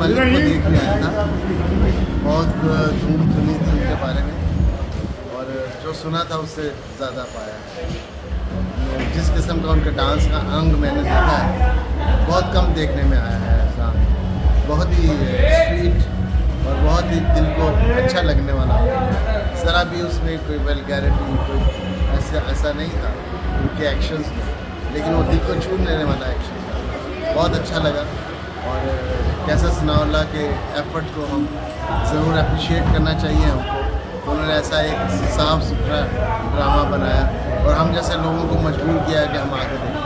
मालिक को देखने आया था। बहुत धूम सुनी थी उनके बारे में और जो सुना था उससे ज़्यादा पाया। जिस किस्म का उनका डांस का अंग मैंने देखा है बहुत कम देखने में आया है ऐसा। बहुत ही स्वीट और बहुत ही दिल को अच्छा लगने वाला, ज़रा भी उसमें कोई वल्गैरिटी कोई ऐसा नहीं था उनके एक्शंस में, लेकिन वो दिल को छू लेने वाला एक्शन था। बहुत अच्छा लगा और कैसा सनाउल्लाह के एफर्ट को हम ज़रूर अप्रिशिएट करना चाहिए हमको। उन्होंने ऐसा एक साफ़ सुथरा ड्रामा बनाया और हम जैसे लोगों को मजबूर किया कि हम आगे देखें।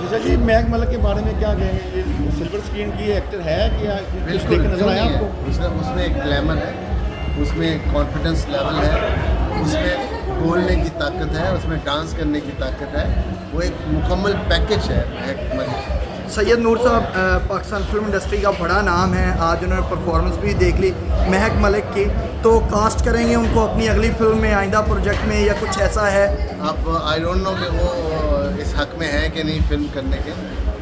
जैसा जी महक मलिक के बारे में क्या कहेंगे, ये सिल्वर स्क्रीन की एक्टर है कि बिल्कुल नजर आया आपको? उसमें एक ग्लैमर है, उसमें कॉन्फिडेंस लेवल है, उसमें बोलने की ताकत है, उसमें डांस करने की ताकत है। वो एक मुकम्मल पैकेज है महक मलिक। सैयद नूर साहब पाकिस्तान फिल्म इंडस्ट्री का बड़ा नाम है, आज उन्होंने परफॉर्मेंस भी देख ली महक मलिक की, तो कास्ट करेंगे उनको अपनी अगली फिल्म में, आइंदा प्रोजेक्ट में, या कुछ ऐसा है? अब आई डोंट नो कि वो इस हक़ में है कि नहीं फिल्म करने के।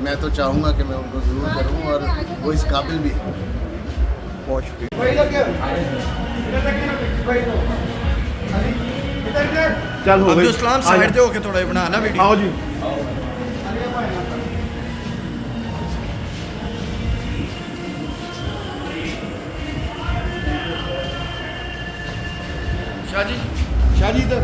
मैं तो चाहूँगा कि मैं उनको ज़रूर करूँ और वो इस काबिल भी है। बहुत शुक्रिया। चल हो अब्दुल सलाम साइड दे होके थोड़ा बनाना वीडियो। आओ जी। शाह जी इधर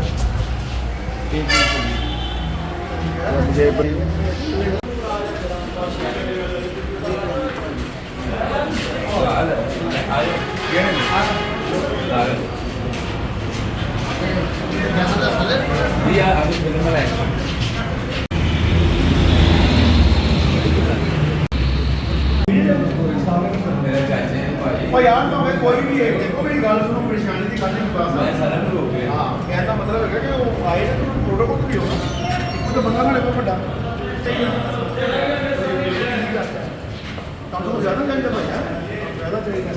यार तो हमें कोई भी है, देखो मेरी गल सुनो, परेशानी की गल नहीं बस हाँ कहने का मतलब है कि वो आए ना तो प्रोटोकॉल भी होगा, तो बंदा ना देखो बड़ा कम ज़्यादा चाहिए भाई यार, ज़्यादा चाहिए।